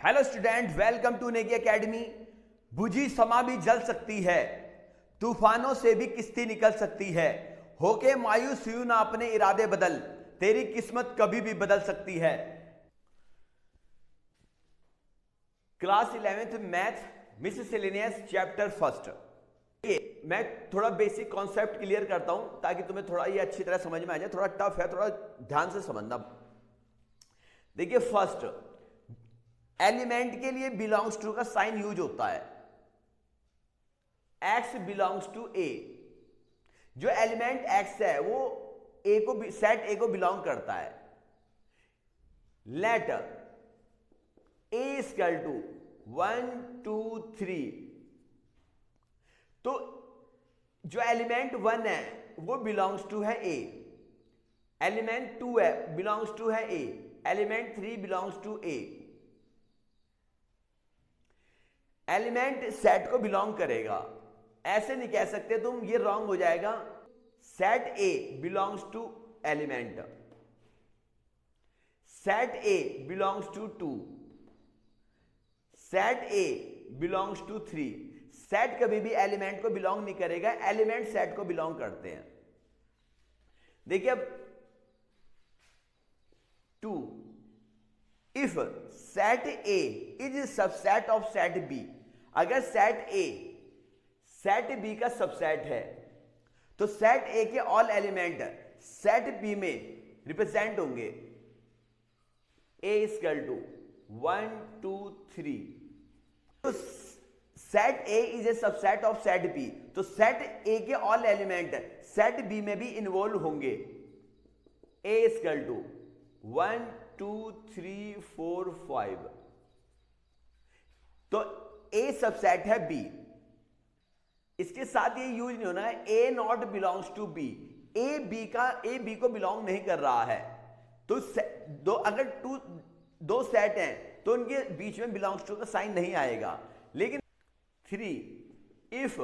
Hello student, welcome to नेकी academy. बुझी समा भी जल सकती है, तूफानों से भी किश्ती निकल सकती है। होके मायूस यूं ना अपने इरादे बदल, तेरी किस्मत कभी भी बदल सकती है। Class 11th math, miscellaneous chapter first. मैं थोड़ा बेसिक कॉन्सेप्ट क्लियर करता हूं ताकि तुम्हें थोड़ा ये अच्छी तरह समझ में आ जाए। थोड़ा टफ है, थोड़ा ध्यान से समझना। देखिए, फर्स्ट एलिमेंट के लिए बिलोंग्स टू का साइन यूज होता है। एक्स बिलोंग्स टू ए, जो एलिमेंट एक्स है वो ए को, सेट ए को बिलोंग करता है। लेट ए इक्वल टू 1 2 3, तो जो एलिमेंट 1 है वो बिलोंग्स टू है ए, एलिमेंट 2 है बिलोंग्स टू है A, element 3 belongs to A. Element set को बिलोंग करेगा, ऐसे नहीं कह सकते तुम, ये रॉन्ग हो जाएगा। Set A belongs to element, set A belongs to 2, set A belongs to 3। Set कभी भी एलिमेंट को बिलोंग नहीं करेगा, एलिमेंट सेट को बिलोंग करते हैं। देखिए अब 2, if set A is subset of set B, अगर सेट ए सेट बी का सबसेट है तो सेट ए के ऑल एलिमेंट सेट बी में रिप्रेजेंट होंगे। ए इक्वल टू 1 2 3, तो set A is a subset of set B, तो set A के ऑल एलिमेंट सेट बी में भी इन्वॉल्व होंगे। ए इक्वल टू 1 2 3 4 5, तो ए सबसेट है बी। इसके साथ ये यूज नहीं होना है A not belongs to B, A B को बिलोंग नहीं कर रहा है। तो अगर दो सेट हैं तो उनके बीच में बिलोंग्स टू का साइन नहीं आएगा। लेकिन 3, if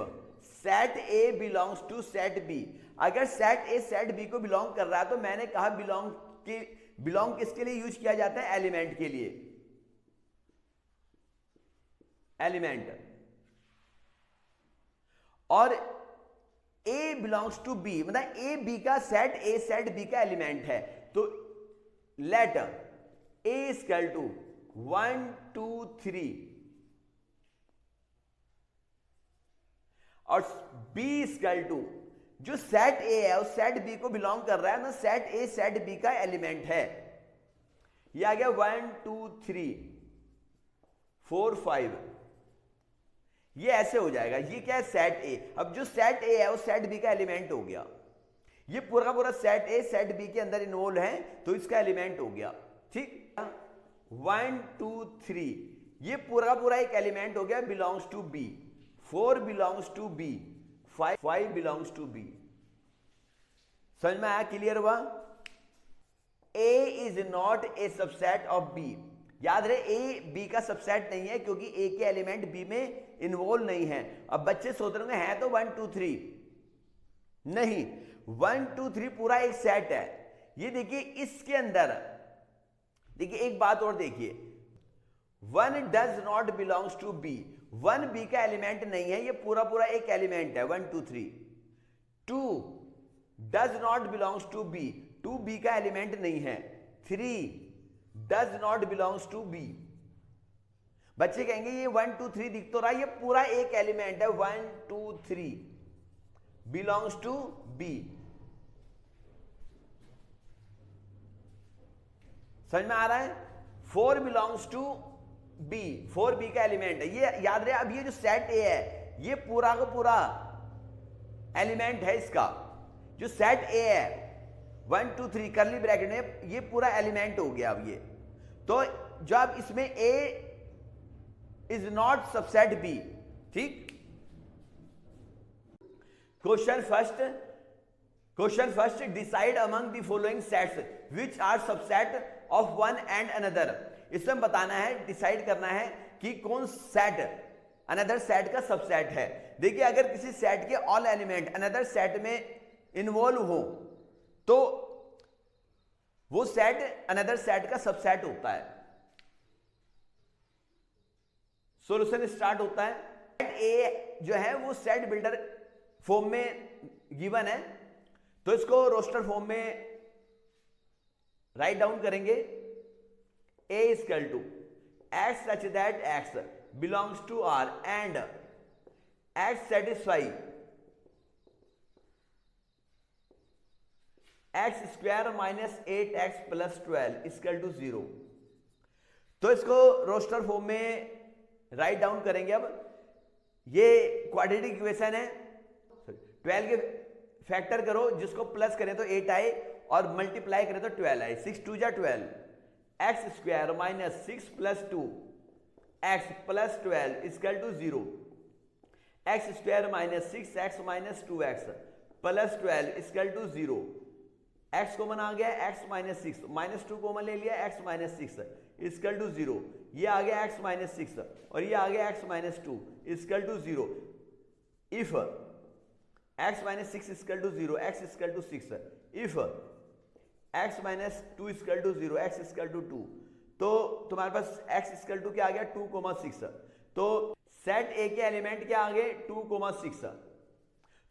set A belongs to set B, अगर सेट ए सेट बी को बिलोंग कर रहा है तो मैंने कहा बिलोंग किसके लिए यूज किया जाता है? एलिमेंट के लिए। एलिमेंट, और ए बिलोंग्स टू बी मतलब ए बी का सेट ए सेट बी का एलिमेंट है। तो लेट ए इक्वल टू 1 2 3 और बी इक्वल टू, जो सेट ए है उस सेट बी को बिलोंग कर रहा है ना, सेट ए सेट बी का एलिमेंट है। ये आ गया 1 2 3 4 5, ये ऐसे हो जाएगा। ये क्या है? सेट ए। अब जो सेट ए है वो सेट बी का एलिमेंट हो गया। ये पूरा का पूरा सेट ए सेट बी के अंदर इन्वॉल्व है तो इसका एलिमेंट हो गया। ठीक, 1 2 3, ये पूरा का पूरा एक एलिमेंट हो गया, belongs to B. 4 belongs to B, 5 belongs to B. समझ में आया? क्लियर हुआ? A is not a subset of B. याद रहे, ए बी का सबसेट नहीं है क्योंकि ए के एलिमेंट बी में इन्वॉल्व नहीं है। अब बच्चे सोच रहे हैं तो 1 2 3 नहीं, 1 2 3 पूरा एक सेट है। ये देखिए इसके अंदर, देखिए एक बात और देखिए, 1 does not belongs to B, 1 B का एलिमेंट नहीं है, ये पूरा पूरा एक एलिमेंट है 1 2 3। 2 does not belongs to B, 2 B का एलिमेंट नहीं है। 3 does not belongs to B. बच्चे कहेंगे ये 1 2 3 दिख तो रहा है, ये पूरा एक एलिमेंट है 1 2 3 बिलोंग्स टू बी। समझ में आ रहा है? 4 बिलोंग्स टू बी, 4 बी का एलिमेंट है। ये याद रहे, अब ये जो सेट ए है ये पूरा का पूरा एलिमेंट है इसका। जो सेट ए है 1 2 3 करली ब्रैकेट में, ये पूरा एलिमेंट हो गया। अब ये तो जब इसमें A is not subset B. ठीक, question first, decide among the following sets which are subset of one and another. इसमें बताना है, डिसाइड करना है कि कौन सेट अनदर सेट का सबसेट है। देखिए, अगर किसी सेट के ऑल एलिमेंट अनदर सेट में इन्वॉल्व हो तो वो सेट अनदर सेट का सबसेट होता है। सॉल्यूशन स्टार्ट होता है। सेट ए जो है वो सेट बिल्डर फॉर्म में गिवन है, तो इसको रोस्टर फॉर्म में राइट डाउन करेंगे। A equal to x such that x belongs to R and x satisfy x square minus 8x plus 12 equal to 0। तो इसको रोस्टर फॉर्म में राइट डाउन करेंगे। अब ये क्वाड्रेटिक इक्वेशन है, 12 के फैक्टर करो, जिसको प्लस करें तो 8 आए और मल्टीप्लाई करें तो 12 आए। 6 2 जा 12, x square minus 6 plus 2 x plus 12 equal to 0। X square minus 6 x minus 2 x plus 12 equal to 0। X common आ गया, एक्स माइनस 6 माइनस 2 कॉमन ले लिया, एक्स माइनस 6 इक्वल टू 0। ये आ गया एक्स माइनस 6 और ये आ गया x minus 2 equal to 0। If x minus 6 equal to 0 x equal to 6, if x minus 2 equal to 0 x equal to 2, तो तुम्हारे पास एक्स इक्वल टू क्या आ गया 2,6। तो सेट ए के एलिमेंट क्या आ गए 2,6।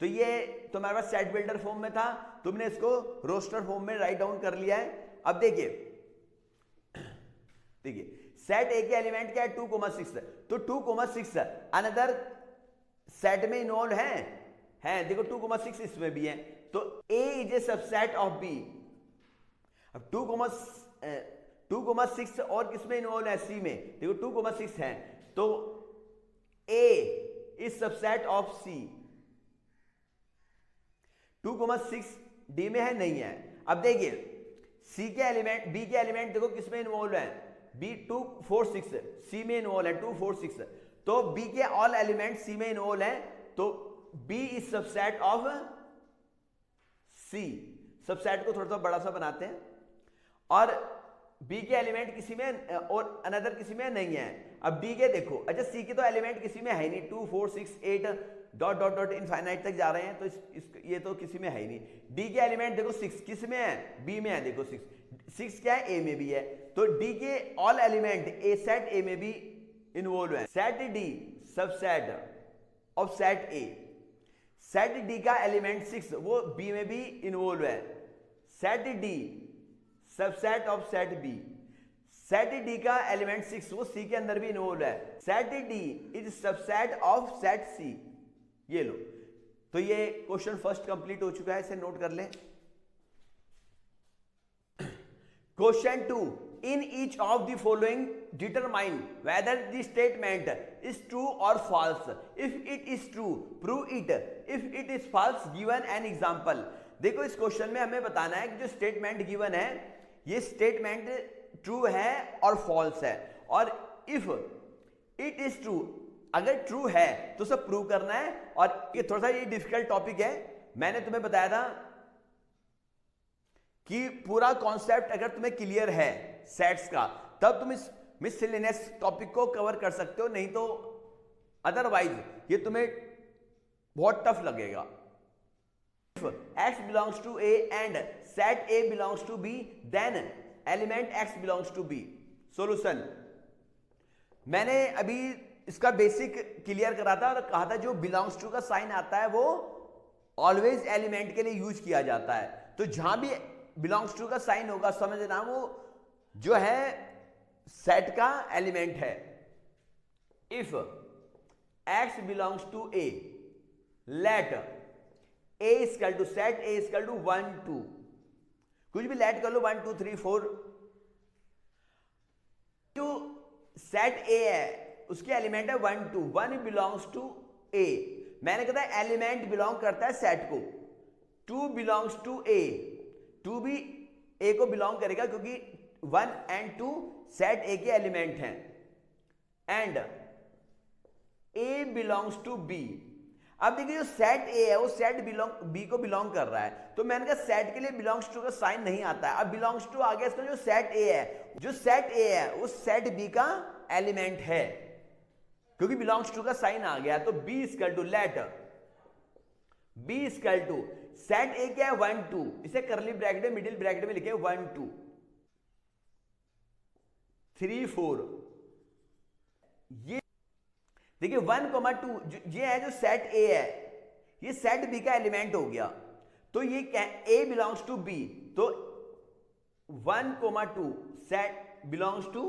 तो ये तुम्हारे पास सेट बिल्डर फॉर्म में था, तुमने इसको रोस्टर फॉर्म में राइट डाउन कर लिया है। अब देखिए सेट ए के एलिमेंट क्या है 2,6, तो 2,6 अनदर सेट में इन्वॉल्व है देखो 2,6 इसमें भी है, तो A is a subset of B. अब 2,6 और किसमें इन्वॉल्व है सी में, देखो 2,6 है, तो A is subset of C. 2,6 D में है नहीं है। अब देखिए सी के एलिमेंट बी के एलिमेंट देखो किसमें इन्वॉल्व है, बी 2 4 6 सी में इन्वॉल्व है 2 4 6, तो बी के ऑल एलिमेंट सी में इन्वॉल्व है, तो B is subset of C. Subset को थोड़ा सा बड़ा सा बनाते हैं, और बी के एलिमेंट किसी में और अनदर किसी में नहीं है। अब डी के देखो, अच्छा सी के तो एलिमेंट किसी में है नहीं, 2 4 6 8 डॉट डॉट डॉट इनफाइनाइट तक जा रहे हैं, तो ये तो किसी में है ही नहीं। डी के एलिमेंट देखो 6 किस में है, बी में है, देखो 6 क्या है ए में भी है, तो डी के all element a set A में भी इन्वॉल्व है। Set D subset of set A, set D का एलिमेंट 6 वो बी में भी इन्वॉल्व है। Set D subset of set B, set D का एलिमेंट 6 वो सी के अंदर भी इन्वॉल्व है। Set D is subset of set C. ये लो, तो ये क्वेश्चन फर्स्ट कंप्लीट हो चुका है, इसे नोट कर लें। Question 2, in each of the following determine whether the statement is true और false. If it is true prove it, if it is false given an example. देखो इस क्वेश्चन में हमें बताना है कि जो स्टेटमेंट गिवन है ये स्टेटमेंट ट्रू है और फॉल्स है, और इफ इट इज ट्रू, अगर ट्रू है तो सब प्रूव करना है। और ये थोड़ा सा ये डिफिकल्ट टॉपिक है, मैंने तुम्हें बताया था कि पूरा कॉन्सेप्ट अगर तुम्हें क्लियर है सेट्स का, तब तुम इस मिससेलेनियस टॉपिक को कवर कर सकते हो, नहीं तो अदरवाइज ये तुम्हें बहुत टफ लगेगा। X belongs to A and set A belongs to B, then element X belongs to B. Solution, मैंने अभी इसका बेसिक क्लियर करा था और कहा था जो बिलोंग्स टू का साइन आता है वो ऑलवेज एलिमेंट के लिए यूज किया जाता है। तो जहां भी बिलोंग्स टू का साइन होगा समझना वो जो है सेट का एलिमेंट है। If X belongs to A, let A equal to set A equal to 1 2, कुछ भी लेट कर लो 1 2 3 4। जो सेट A है उसके एलिमेंट है 1 2, 1 बिलोंग्स टू A। मैंने कहा था एलिमेंट बिलोंग करता है सेट को, 2 बिलोंग्स टू A, 2 भी A को बिलोंग करेगा क्योंकि 1 एंड 2 सेट A के एलिमेंट हैं। And A belongs to B। अब देखिए जो सेट ए है वो सेट बी को बिलोंग कर रहा है, तो मैंने कहा सेट के लिए बिलोंग्स टू का साइन नहीं आता है। अब बिलोंग्स टू आ गया, इसका जो सेट ए है, जो सेट ए है वो सेट बी का एलिमेंट है, क्योंकि बिलोंग्स टू का साइन आ गया। तो B equal to let B equal to set A क्या है 1 2, इसे करली ब्रैकेट में मिडिल ब्रैकेट में लिखे 1 2 3 4। ये देखिए 1,2 ये है जो सेट ए है, ये सेट बी का एलिमेंट हो गया, तो ये ए बिलोंग्स टू बी, तो 1,2 सेट बिलोंग्स टू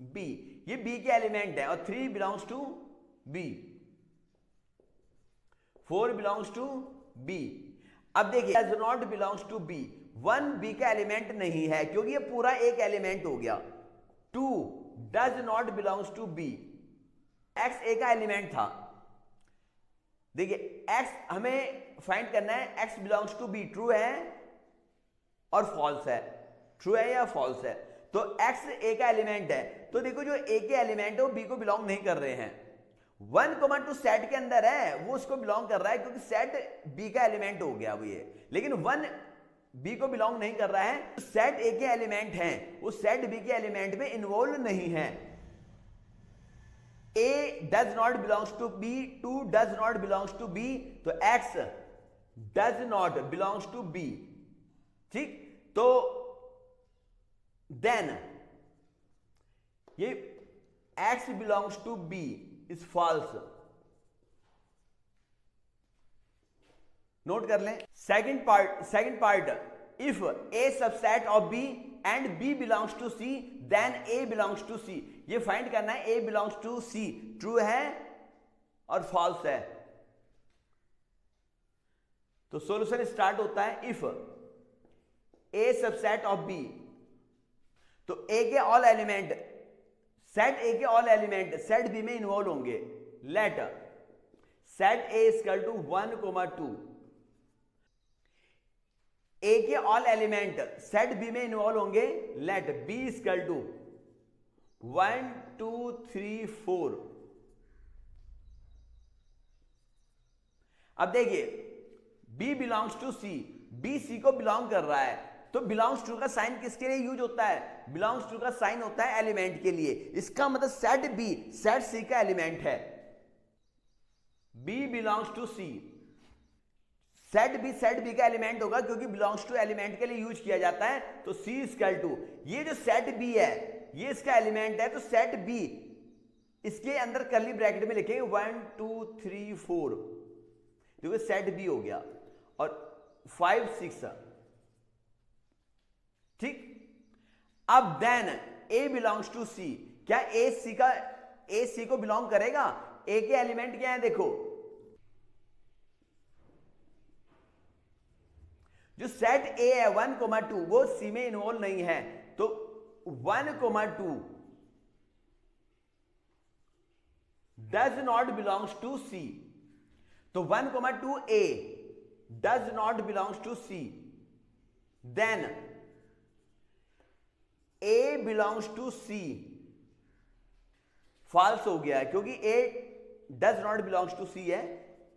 बी, ये बी के एलिमेंट है, और 3 belongs to B, 4 belongs to B. अब देखिए does not belongs to B, 1 B का एलिमेंट नहीं है क्योंकि ये पूरा एक एलिमेंट हो गया। 2 does not belongs to B, x A का एलिमेंट था। देखिए एक्स हमें फाइंड करना है, x belongs to B, true है और फॉल्स है, ट्रू है या फॉल्स है, तो एक्स ए का एलिमेंट है, तो देखो जो ए के एलिमेंट है वो बी को बिलोंग नहीं कर रहे हैं। 1,2 सेट के अंदर है, वो उसको बिलोंग कर रहा है क्योंकि सेट बी का एलिमेंट हो गया वो ये, लेकिन 1 बी को बिलोंग नहीं कर रहा है, तो सेट ए के एलिमेंट हैं वो सेट बी के एलिमेंट में इन्वॉल्व नहीं है। A does not belongs to B, 2 does not belongs to B, तो X does not belongs to B, ठीक, तो then ये X belongs to B is false, note कर लें। Second part, if A subset of B and B belongs to C, then A belongs to C, ये find करना है A belongs to C, true है और false है। तो solution start होता है if A subset of B, तो A के ऑल एलिमेंट, सेट A के ऑल एलिमेंट सेट B में इन्वॉल्व होंगे, let set A equal to 1,2, A के ऑल एलिमेंट सेट B में इन्वॉल्व होंगे, लेट B इक्वल टू 1 2 3 4। अब देखिए B belongs to C, B C को बिलोंग कर रहा है, तो बिलोंग्स टू का साइन किसके लिए यूज होता है, बिलोंग्स टू का साइन होता है एलिमेंट के लिए, इसका मतलब सेट B सेट C का एलिमेंट है। B belongs to C, set B का एलिमेंट होगा क्योंकि बिलोंग्स टू एलिमेंट के लिए यूज किया जाता है, तो C इक्वल टू, ये जो सेट B है ये इसका एलिमेंट है, तो सेट B इसके अंदर कर्ली ब्रैकेट में लिखेंगे 1 2 3 4, क्योंकि सेट B हो गया, और 5 6, ठीक। अब then A belongs to C, क्या A C को बिलोंग करेगा, A के एलिमेंट क्या है देखो, जो सेट A है 1,2 वो C में इन्वॉल्व नहीं है, तो 1,2 does not belongs to C, तो 1,2 A does not belongs to C, then A belongs to C false हो गया है क्योंकि A does not belongs to C है,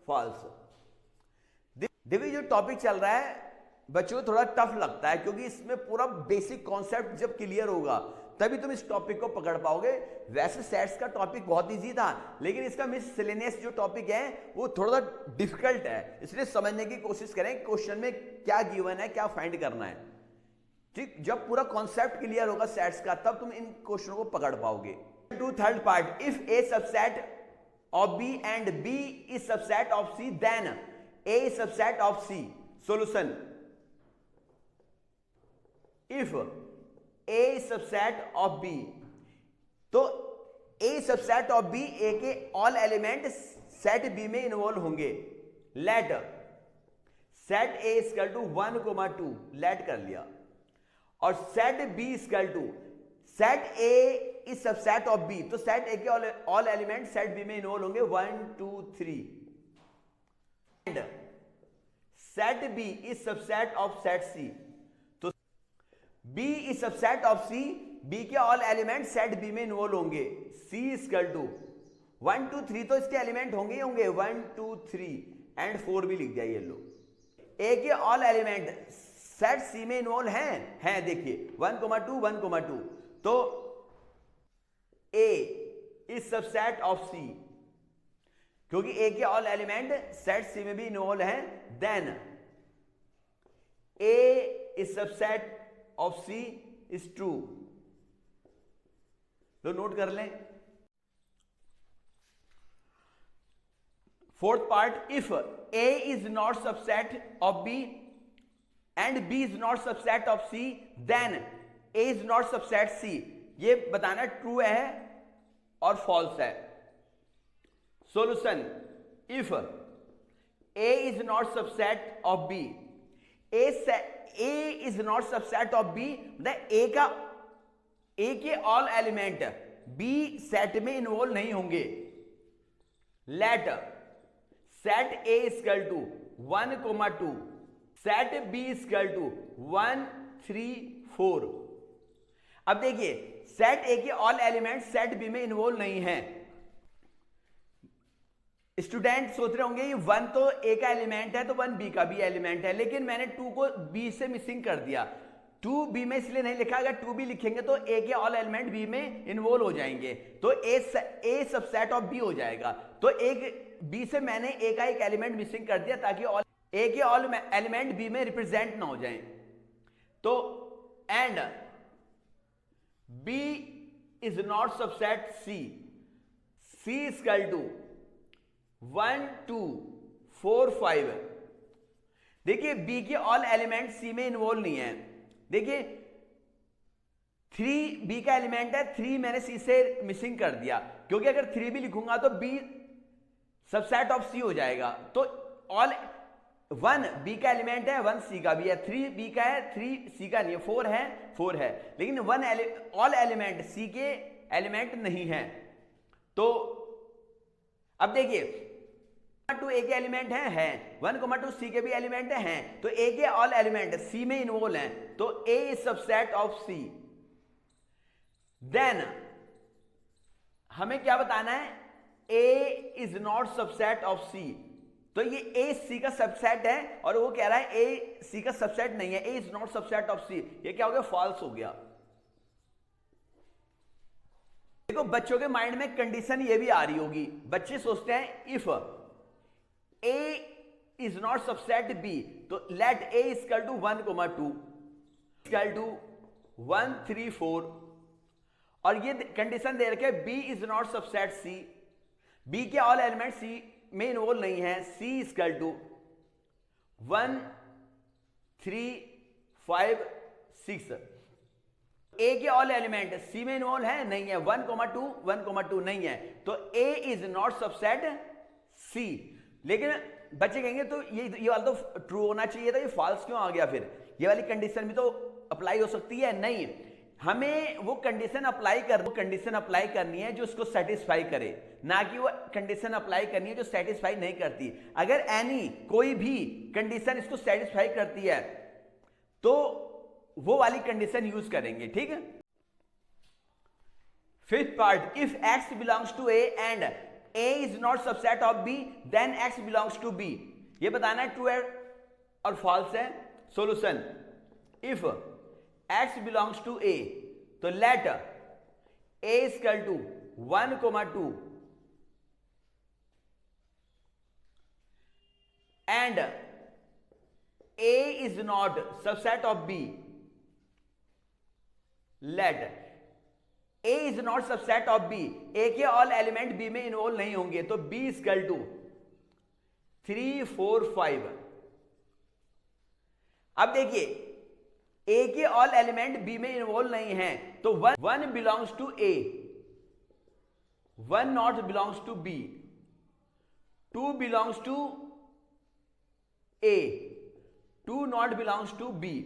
फॉल्स। देखिए जो टॉपिक चल रहा है बच्चों को थोड़ा टफ लगता है क्योंकि इसमें पूरा बेसिक कॉन्सेप्ट जब क्लियर होगा तभी तुम इस टॉपिक को पकड़ पाओगे। वैसे सेट्स का टॉपिक बहुत इजी था, लेकिन इसका मिससेलेनियस जो टॉपिक है वो थोड़ा सा डिफिकल्ट है, इसलिए समझने की कोशिश करें क्वेश्चन में क्या गिवन है, क्या फाइंड करना है, ठीक। जब पूरा कॉन्सेप्ट क्लियर होगा सेट्स का तब तुम इन क्वेश्चनों को पकड़ पाओगे। To third part, if A subset of B and B is subset of C, then A is subset of C. Solution, if A subset of B, तो A subset of B, A के all element set B में involve होंगे, let set A equal to 1,2 let कर लिया, और set B equal to set A is subset of B, तो set A के all element set B में involve होंगे 1 2 3, and set B is subset of set C, B is subset of C, B के all element set B में involve होंगे, C equal to 1 2 3, तो इसके element होंगे ही होंगे 1 2 3 एंड 4 भी लिख जाइए लो। A के ऑल एलिमेंट सेट C में इन्वॉल्व हैं देखिए 1,2 1,2, तो A is subset of C, क्योंकि A के ऑल एलिमेंट सेट C में भी इन्वॉल्व हैं, then A is subset of C is true. तो नोट कर लें, fourth part, if A is not subset of B and B is not subset of C then A is not subset C। ये बताना true है और false है। Solution, if A is not subset of B, A is not subset of B, A के all element B set में involve नहीं होंगे। Let set A equal to 1, 2, set B equal to 1, 3, 4। अब देखिए set A के all element set B में involve नहीं है। स्टूडेंट सोच रहे होंगे ये 1 तो A का एलिमेंट है तो 1 B का भी एलिमेंट है, लेकिन मैंने 2 को B से मिसिंग कर दिया। 2 B में इसलिए नहीं लिखा, अगर 2 B लिखेंगे तो A के ऑल एलिमेंट B में इन्वॉल्व हो जाएंगे, तो A सबसेट ऑफ B हो जाएगा। तो एक B से मैंने A का एक एलिमेंट मिसिंग कर दिया ताकि A के ऑल एलिमेंट B में रिप्रेजेंट ना हो जाएं। तो and B is not subset C, C equal to 1, 2, 4, 5। देखिए B के ऑल एलिमेंट C में इन्वॉल्व नहीं है। देखिए 3 B का एलिमेंट है, 3 मैंने C से मिसिंग कर दिया, क्योंकि अगर 3 भी लिखूंगा तो B सबसेट ऑफ C हो जाएगा। तो ऑल 1 B का एलिमेंट है, 1 C का भी है, 3 B का है, 3 C का नहीं है, 4 है, लेकिन ऑल एलिमेंट C के एलिमेंट नहीं है। तो अब देखिए 2 A के एलिमेंट हैं 1, 2 C के भी एलिमेंट हैं, तो A के ऑल एलिमेंट C में इन्वॉल्व हैं, तो A is subset of C। Then हमें क्या बताना है, A is not subset of C। तो ये A C का सबसेट है और वो कह रहा है A C का सबसेट नहीं है, A is not subset of C। ये क्या हो गया, फॉल्स हो गया। देखो बच्चों के माइंड में कंडीशन ये भी आ रही होगी, बच्चे सोचते हैं if A is not subset B, तो let A equal to 1, 2 equal to 1, 3, 4, और ये कंडीशन दे रखे B is not subset C, B के ऑल एलिमेंट C में इन्वॉल्व नहीं है, C इक्वल टू 1, 3, 5, 6। A के ऑल एलिमेंट C में इन्वॉल्व है, नहीं है, 1, 2 नहीं है, तो A is not subset C। लेकिन बच्चे कहेंगे तो ये वाला तो ट्रू होना चाहिए था, ये फॉल्स क्यों आ गया? फिर ये वाली कंडीशन भी तो अप्लाई हो सकती है। नहीं, हमें वो कंडीशन अप्लाई करनी है जो उसको सेटिस्फाई करे, ना कि वो कंडीशन अप्लाई करनी है जो सेटिस्फाई नहीं करती। अगर कोई भी कंडीशन इसको सेटिस्फाई करती है तो वो वाली कंडीशन यूज करेंगे, ठीक है। Fifth part, if x belongs to A and A is not subset of B, then X belongs to B। ये बताना है ट्रू है और फॉल्स है। Solution, if X belongs to A, तो let A equal to 1, 2 and A is not subset of B, let A is not subset of B, A के all element B में involve नहीं होंगे, तो B equal to 3, 4, 5। अब देखिए A के all element B में इन्वॉल्व नहीं है, तो 1 belongs to A, 1 not belongs to B, 2 belongs to A, 2 not belongs to B,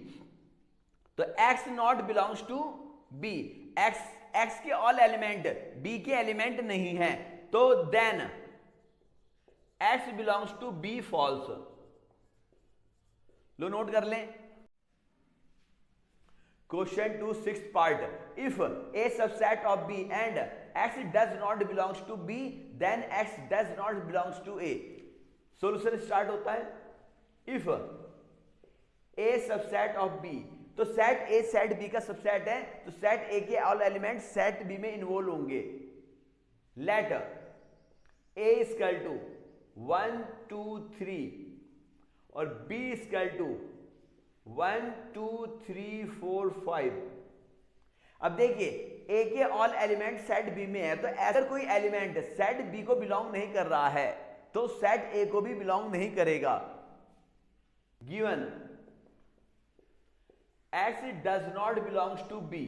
तो X not belongs to B। X के ऑल एलिमेंट B के एलिमेंट नहीं है, तो then X belongs to B, false. लो नोट कर लें। Question 2 6th part, if A subset of B and X does not belongs to B, then X does not belongs to A। Solution start होता है, if A subset of B, तो set A set B का subset है, तो set A के all element set B में involve होंगे। Let A equal to 1, 2, 3 और B इक्वल टू 1, 2, 3, 4, 5। अब देखिए A के ऑल एलिमेंट सेट B में है, तो अगर कोई एलिमेंट सेट B को बिलोंग नहीं कर रहा है तो सेट ए को भी बिलोंग नहीं करेगा। Given X does not belongs to B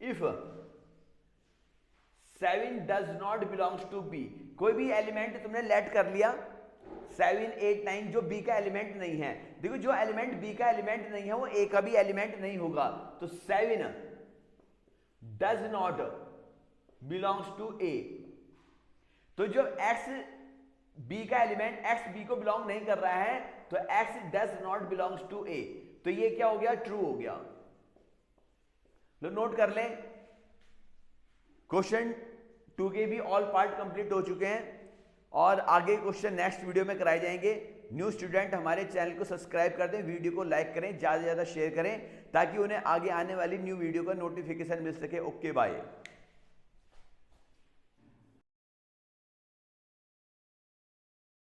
if 7 does not belongs to B। कोई भी एलिमेंट तुमने लेट कर लिया 7, 8, 9 जो B का एलिमेंट नहीं है। देखो जो एलिमेंट B का एलिमेंट नहीं है वो A का भी एलिमेंट नहीं होगा। तो 7 does not belongs to A। तो जो X B का एलिमेंट X B को बिलोंग नहीं कर रहा है तो X does not belongs to A। तो ये क्या हो गया? ट्रू हो गया। लो नोट कर लें, क्वेश्चन 2 के भी ऑल पार्ट कंप्लीट हो चुके हैं और आगे क्वेश्चन नेक्स्ट वीडियो में कराए जाएंगे। न्यू स्टूडेंट हमारे चैनल को सब्सक्राइब कर दें, वीडियो को लाइक करें, ज़्यादा से ज़्यादा शेयर करें ताकि उन्हें आगे आने वाली न्यू वीडियो का नोटिफिकेशन मिल सके। Okay bye.